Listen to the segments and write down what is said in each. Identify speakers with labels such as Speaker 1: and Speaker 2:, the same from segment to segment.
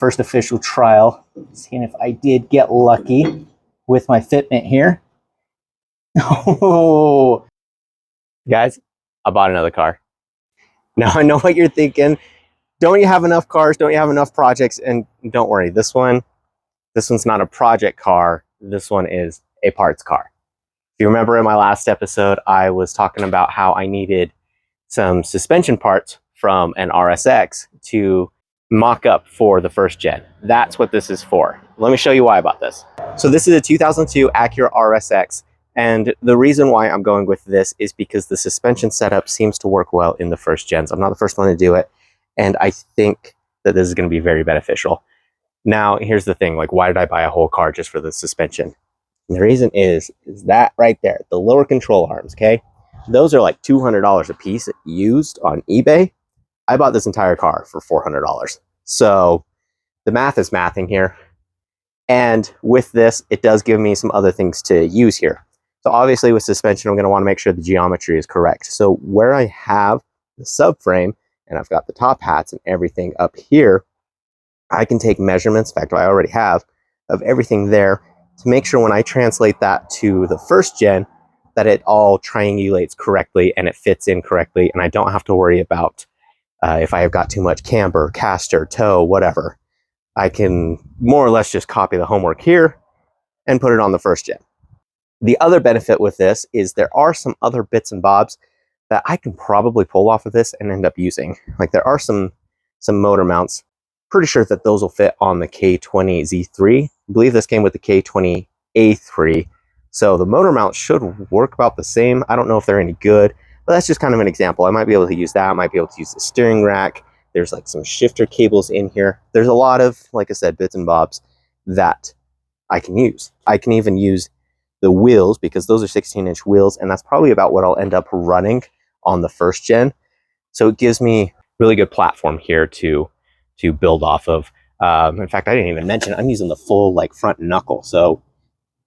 Speaker 1: First official trial, seeing if I did get lucky with my fitment here. Oh,
Speaker 2: guys, I bought another car. Now I know what you're thinking. Don't you have enough cars? Don't you have enough projects? And don't worry, this one's not a project car. This one is a parts car. If you remember in my last episode, I was talking about how I needed some suspension parts from an RSX to mock up for the first gen. That's what this is for. Let me show you why I bought this. So this is a 2002 Acura RSX. And the reason why I'm going with this is because the suspension setup seems to work well in the first gens. I'm not the first one to do it. And I think that this is going to be very beneficial. Now, here's the thing, like, why did I buy a whole car just for the suspension? And the reason is that right there, the lower control arms, okay? Those are like $200 a piece used on eBay. I bought this entire car for $400. So the math is mathing here. And with this, it does give me some other things to use here. So obviously with suspension, I'm going to want to make sure the geometry is correct. So where I have the subframe and I've got the top hats and everything up here, I can take measurements, in fact, I already have, of everything there to make sure when I translate that to the first gen, that it all triangulates correctly and it fits in correctly. And I don't have to worry about if I have got too much camber, caster, toe, whatever. I can more or less just copy the homework here and put it on the first gen. The other benefit with this is there are some other bits and bobs that I can probably pull off of this and end up using. Like there are some motor mounts. Pretty sure that those will fit on the K20 Z3. I believe this came with the K20 A3. So the motor mount should work about the same. I don't know if they're any good, but that's just kind of an example. I might be able to use that. I might be able to use the steering rack. There's like some shifter cables in here. There's a lot of, like I said, bits and bobs that I can use. I can even use the wheels because those are 16-inch wheels, and that's probably about what I'll end up running on the first gen. So it gives me really good platform here to build off of. In fact, I didn't even mention I'm using the full like front knuckle. So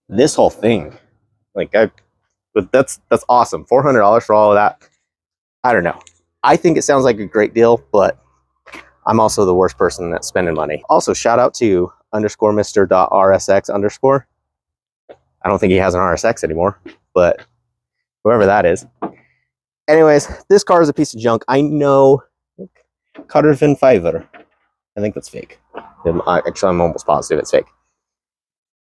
Speaker 2: this whole thing, like but that's awesome. $400 for all of that. I don't know. I think it sounds like a great deal, but I'm also the worst person at spending money. Also, shout out to _Mr.RSX_. I don't think he has an RSX anymore, but whoever that is. Anyways, this car is a piece of junk. I know. Carvin Fiverr. I think that's fake. Actually, I'm almost positive it's fake.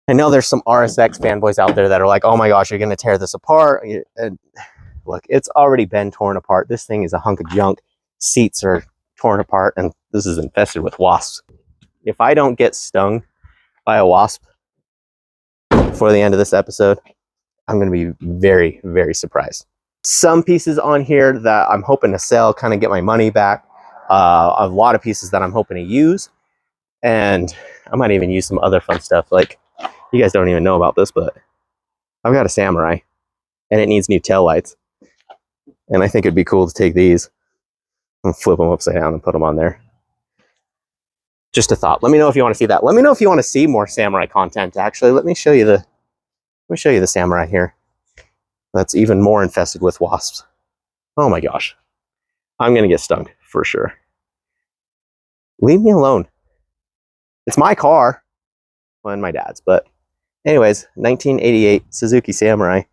Speaker 2: I know there's some RSX fanboys out there that are like, oh my gosh, you're going to tear this apart. And look, it's already been torn apart. This thing is a hunk of junk. Seats are torn apart, and this is infested with wasps. If I don't get stung by a wasp before the end of this episode, I'm going to be very, very surprised. Some pieces on here that I'm hoping to sell, kind of get my money back. A lot of pieces that I'm hoping to use, and I might even use some other fun stuff. Like, you guys don't even know about this, but I've got a Samurai and it needs new tail lights, and I think it'd be cool to take these and flip them upside down and put them on there. Just a thought. Let me know if you want to see that. Let me know if you want to see more Samurai content. Actually, let me show you the Samurai here that's even more infested with wasps. Oh my gosh, I'm gonna get stung for sure. Leave me alone. It's my car. Well, and my dad's, but anyways, 1988 Suzuki Samurai.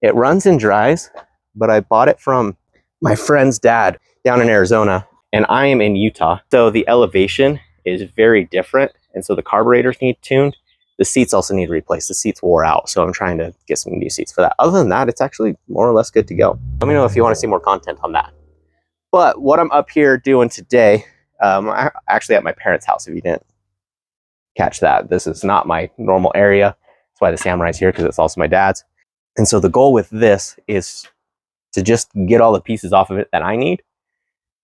Speaker 2: It runs and drives, but I bought it from my friend's dad down in Arizona, and I am in Utah. So the elevation is very different, and so the carburetors need tuned. The seats also need replaced. The seats wore out, so I'm trying to get some new seats for that. Other than that, it's actually more or less good to go. Let me know if you want to see more content on that. But what I'm up here doing today, I'm actually at my parents' house, if you didn't catch that. This is not my normal area. That's why the Samurai's here, because it's also my dad's. And so the goal with this is to just get all the pieces off of it that I need,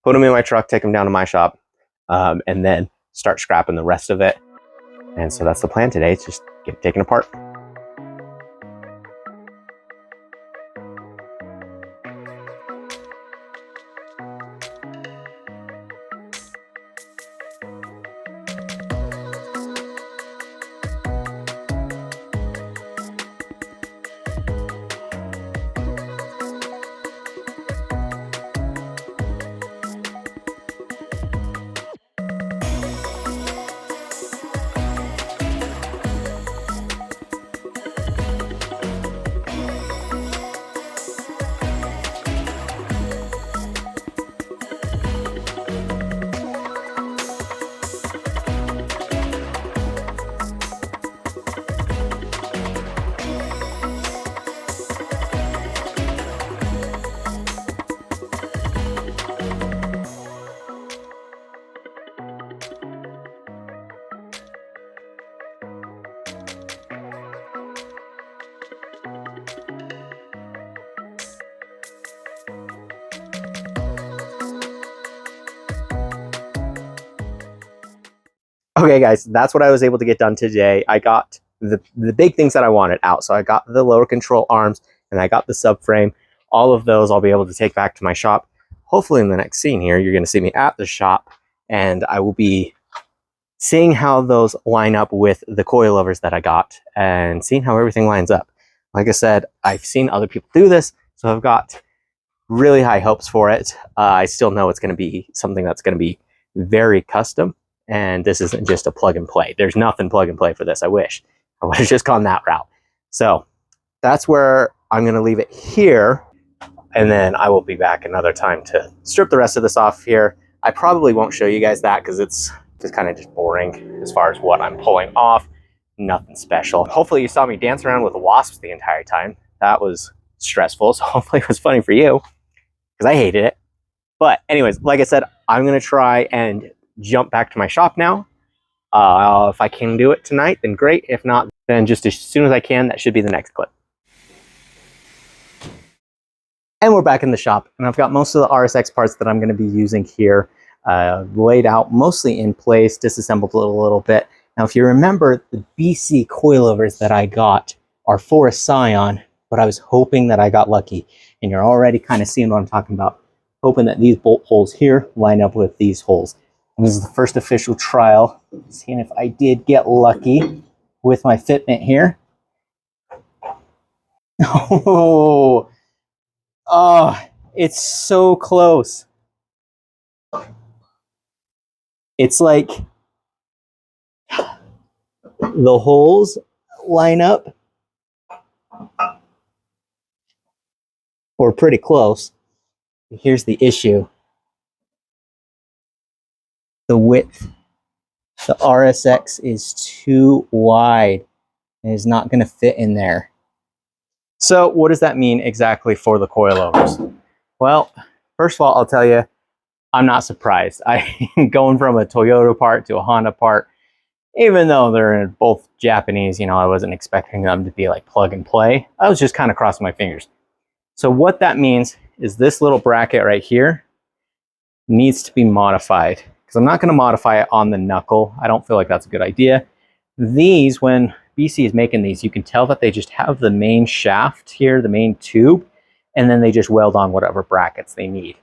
Speaker 2: put them in my truck, take them down to my shop, and then start scrapping the rest of it. And so that's the plan today. It's just get it taken apart. Okay, guys, that's what I was able to get done today. I got the big things that I wanted out. So I got the lower control arms and I got the subframe. All of those I'll be able to take back to my shop. Hopefully in the next scene here, you're going to see me at the shop and I will be seeing how those line up with the coilovers that I got and seeing how everything lines up. Like I said, I've seen other people do this, so I've got really high hopes for it. I still know it's going to be something that's going to be very custom, and this isn't just a plug and play. There's nothing plug and play for this. I wish I would have just gone that route. So that's where I'm going to leave it here, and then I will be back another time to strip the rest of this off here. I probably won't show you guys that because it's just kind of just boring as far as what I'm pulling off. Nothing special. Hopefully you saw me dance around with wasps the entire time. That was stressful, so hopefully it was funny for you because I hated it. But anyways, like I said, I'm going to try and jump back to my shop now. If I can do it tonight, then great. If not, then just as soon as I can, that should be the next clip. And we're back in the shop, and I've got most of the RSX parts that I'm going to be using here laid out, mostly in place, disassembled a little bit. Now, if you remember, the BC coilovers that I got are for a Scion, but I was hoping that I got lucky. And you're already kind of seeing what I'm talking about. Hoping that these bolt holes here line up with these holes. And this is the first official trial, seeing if I did get lucky with my fitment here. Oh, it's so close. It's like the holes line up or pretty close. Here's the issue. The width. The RSX is too wide and is not going to fit in there. So what does that mean exactly for the coilovers? Well, first of all, I'll tell you, I'm not surprised. I'm going from a Toyota part to a Honda part, even though they're both Japanese, you know, I wasn't expecting them to be like plug and play. I was just kind of crossing my fingers. So what that means is this little bracket right here needs to be modified, because I'm not going to modify it on the knuckle. I don't feel like that's a good idea. These, when BC is making these, you can tell that they just have the main shaft here, the main tube, and then they just weld on whatever brackets they need.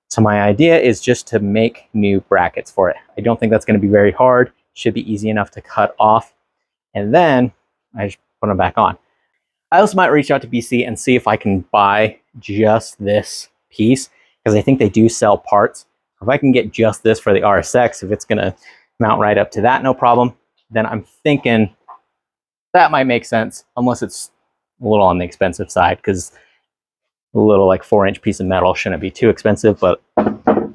Speaker 2: So my idea is just to make new brackets for it. I don't think that's going to be very hard. Should be easy enough to cut off. And then I just put them back on. I also might reach out to BC and see if I can buy just this piece, because I think they do sell parts. If I can get just this for the RSX, if it's going to mount right up to that, no problem, then I'm thinking that might make sense, unless it's a little on the expensive side, because a little like 4-inch piece of metal shouldn't be too expensive, but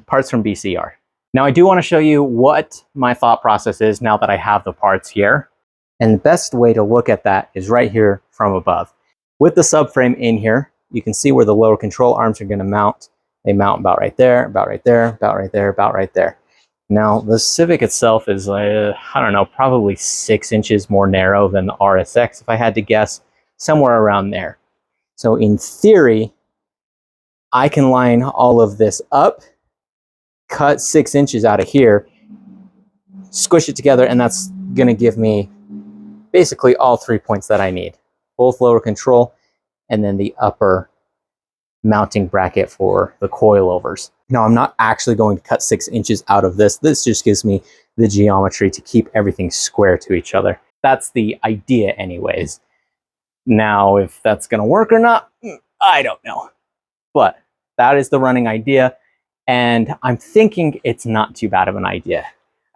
Speaker 2: parts from BC are. Now I do want to show you what my thought process is now that I have the parts here. And the best way to look at that is right here from above. With the subframe in here, you can see where the lower control arms are going to mount. They mount about right there, about right there, about right there, about right there. Now the Civic itself is, I don't know, probably 6 inches more narrow than the RSX, if I had to guess, somewhere around there. So in theory, I can line all of this up, cut 6 inches out of here, squish it together, and that's going to give me basically all 3 points that I need. Both lower control and then the upper mounting bracket for the coilovers. Now, I'm not actually going to cut 6 inches out of this. This just gives me the geometry to keep everything square to each other. That's the idea anyways. Now, if that's going to work or not, I don't know. But that is the running idea, and I'm thinking it's not too bad of an idea.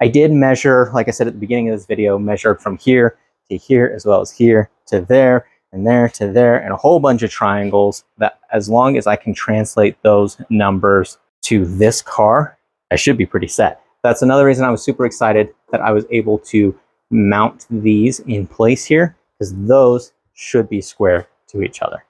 Speaker 2: I did measure, like I said at the beginning of this video, measured from here to here, as well as here to there, and there to there, and a whole bunch of triangles, that as long as I can translate those numbers to this car, I should be pretty set. That's another reason I was super excited that I was able to mount these in place here, because those should be square to each other.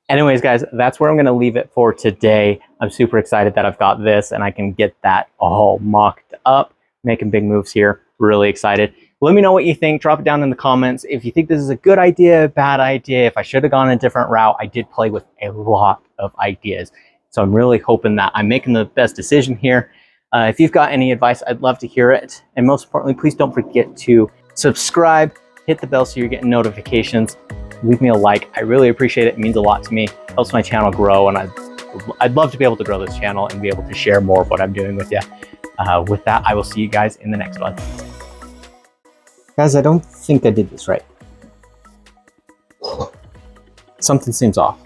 Speaker 2: Anyways, guys, that's where I'm going to leave it for today. I'm super excited that I've got this and I can get that all mocked up, making big moves here. Really excited. Let me know what you think. Drop it down in the comments. If you think this is a good idea, bad idea, if I should have gone a different route. I did play with a lot of ideas. So I'm really hoping that I'm making the best decision here.
Speaker 1: If you've got any advice, I'd love to hear it. And most importantly, please don't forget to subscribe, hit the bell so you're getting notifications, leave me a like. I really appreciate it. It means a lot to me. It helps my channel grow, and I'd love to be able to grow this channel and be able to share more of what I'm doing with you. With that, I will see you guys in the next one. Guys, I don't think I did this right. Something seems off.